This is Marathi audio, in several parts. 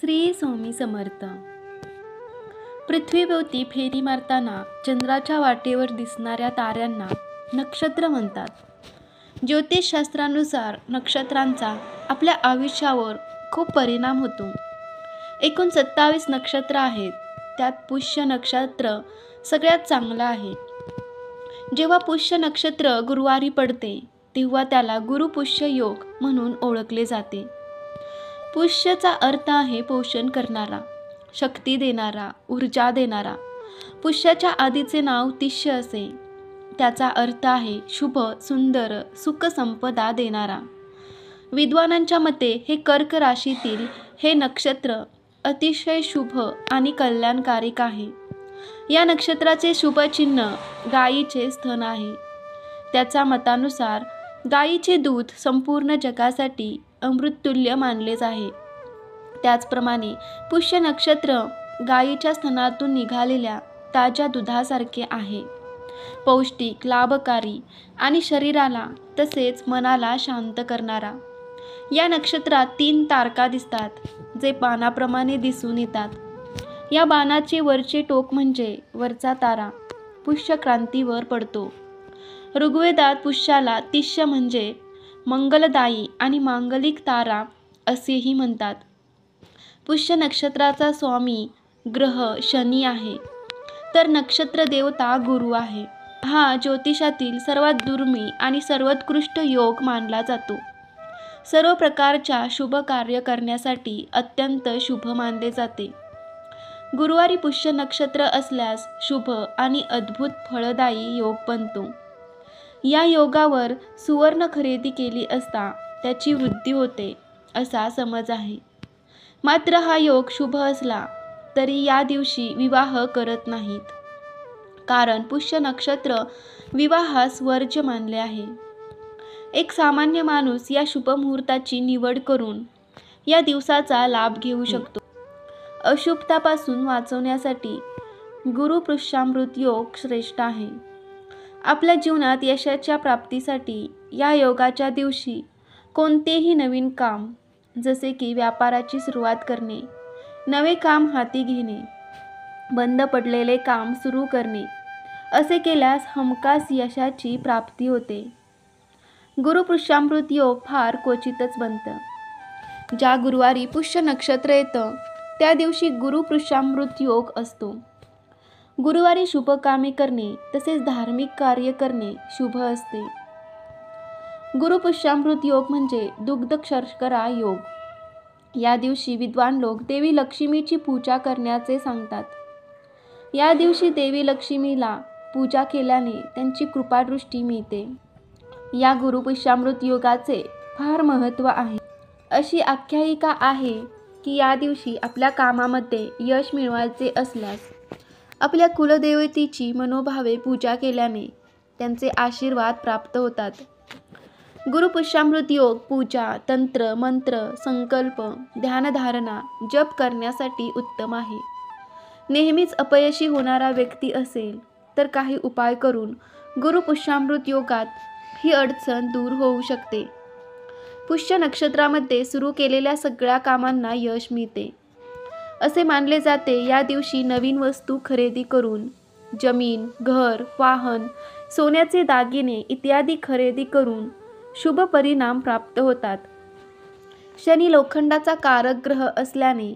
श्री स्वामी समर्थ. पृथ्वीभोवती फेरी मारताना चंद्राच्या वाटेवर दिसणाऱ्या ताऱ्यांना नक्षत्र म्हणतात. ज्योतिषशास्त्रानुसार नक्षत्रांचा आपल्या आयुष्यावर खूप परिणाम होतो. एकूण 27 नक्षत्र आहेत. त्यात पुष्य नक्षत्र सगळ्यात चांगलं आहे. जेव्हा पुष्य नक्षत्र गुरुवारी पडते तेव्हा त्याला गुरुपुष्य योग म्हणून ओळखले जाते. पुष्यचा अर्थ आहे पोषण करणारा, शक्ती देणारा, ऊर्जा देणारा. पुष्याच्या आधीचे नाव तिष्य असे. त्याचा अर्थ आहे शुभ, सुंदर, सुख संपदा देणारा. विद्वानांच्या मते हे कर्क राशीतील हे नक्षत्र अतिशय शुभ आणि कल्याणकारक आहे. या नक्षत्राचे शुभ चिन्ह गायीचे स्तन आहे. त्याच्या मतानुसार गायीचे दूध संपूर्ण जगासाठी अमृततुल्य मानलेच आहे. त्याचप्रमाणे पुष्य नक्षत्र गायीच्या स्तनातून निघालेल्या ताज्या दुधासारखे आहे. पौष्टिक, लाभकारी आणि शरीराला तसेच मनाला शांत करणारा. या नक्षत्रात 3 तारका दिसतात जे बाणाप्रमाणे दिसून येतात. या बाणाचे वरचे टोक म्हणजे वरचा तारा पुष्य क्रांतीवर पडतो. ऋग्वेदात पुष्याला तिष्य म्हणजे मंगलदायी आणि मांगलिक तारा असेही म्हणतात. पुष्य नक्षत्राचा स्वामी ग्रह शनी आहे, तर नक्षत्र देवता गुरु आहे. हा ज्योतिषातील सर्वात दुर्मिळ आणि सर्वोत्कृष्ट योग मानला जातो. सर्व प्रकारच्या शुभ कार्य करण्यासाठी अत्यंत शुभ मानले जाते. गुरुवारी पुष्य नक्षत्र असल्यास शुभ आणि अद्भुत फळदायी योग बनतो. या योगावर सुवर्ण खरेदी केली असता त्याची वृद्धी होते असा समज आहे. मात्र हा योग शुभ असला तरी या दिवशी विवाह करत नाहीत, कारण पुष्य नक्षत्र विवाहास वर्ज्य मानले आहे. एक सामान्य माणूस या शुभ मुहूर्ताची निवड करून या दिवसाचा लाभ घेऊ शकतो. अशुभतापासून वाचवण्यासाठी गुरुपुष्यामृत योग श्रेष्ठ आहे. आपल्या जीवनात यशाच्या प्राप्तीसाठी या योगाच्या दिवशी कोणतेही नवीन काम, जसे की व्यापाराची सुरुवात करणे, नवे काम हाती घेणे, बंद पडलेले काम सुरू करणे, असे केल्यास हमखास यशाची प्राप्ती होते. गुरुपुष्यामृत योग फार क्वचितच बनतं. ज्या गुरुवारी पुष्य नक्षत्र येतं त्या दिवशी गुरुपुष्यामृत योग असतो. गुरुवारी शुभ कामे करणे तसेच धार्मिक कार्य करणे शुभ असते. गुरुपुष्यामृत योग म्हणजे दुग्ध शर्करा योग. या दिवशी विद्वान लोक देवी लक्ष्मीची पूजा करण्याचे सांगतात. या दिवशी देवी लक्ष्मीला पूजा केल्याने त्यांची कृपादृष्टी मिळते. या गुरुपुष्यामृत योगाचे फार महत्त्व आहे. अशी आख्यायिका आहे की या दिवशी आपल्या कामामध्ये यश मिळवायचे असल्यास आपल्या कुलदेवतेची मनोभावे पूजा केल्याने त्यांचे आशीर्वाद प्राप्त होतात. गुरुपुष्यामृत योग पूजा, तंत्र, मंत्र, संकल्प, ध्यानधारणा, जप करण्यासाठी उत्तम आहे. नेहमीच अपयशी होणारा व्यक्ती असेल तर काही उपाय करून गुरुपुष्यामृत योगात ही अडचण दूर होऊ शकते. पुष्य नक्षत्रामध्ये सुरू केलेल्या सगळ्या कामांना यश मिळते. असे मानले जाते या दिवशी नवीन वस्तू खरेदी करून जमीन, घर, वाहन, सोन्याचे दागिने इत्यादी खरेदी करून शुभ परिणाम प्राप्त होतात. शनी लोखंडाचा कारक ग्रह असल्याने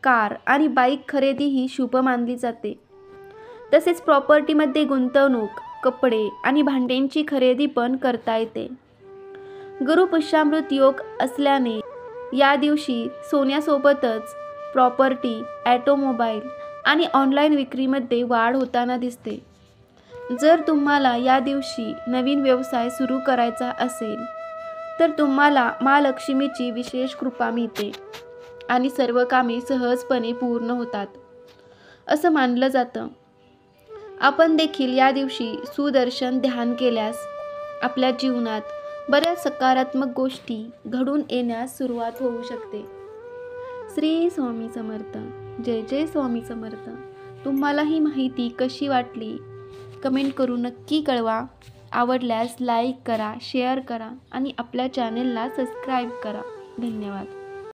कार आणि बाईक खरेदी ही शुभ मानली जाते. तसेच प्रॉपर्टीमध्ये गुंतवणूक, कपडे आणि भांड्यांची खरेदी पण करता येते. गुरुपुष्यामृत योग असल्याने या दिवशी सोन्यासोबतच प्रॉपर्टी, ऑटोमोबाईल आणि ऑनलाईन विक्रीमध्ये वाढ होताना दिसते. जर तुम्हाला या दिवशी नवीन व्यवसाय सुरू करायचा असेल तर तुम्हाला महालक्ष्मीची विशेष कृपा मिळते आणि सर्व कामे सहजपणे पूर्ण होतात असं मानलं जातं. आपण देखील या दिवशी सुदर्शन ध्यान केल्यास आपल्या जीवनात बऱ्याच सकारात्मक गोष्टी घडून येण्यास सुरुवात होऊ शकते. श्री स्वामी समर्थ. जय जय स्वामी समर्थ. तुम्हाला ही माहिती कशी वाटली कमेंट करून नक्की कळवा. आवडल्यास लाईक करा, शेअर करा आणि आपल्या चॅनेलला सबस्क्राईब करा. धन्यवाद.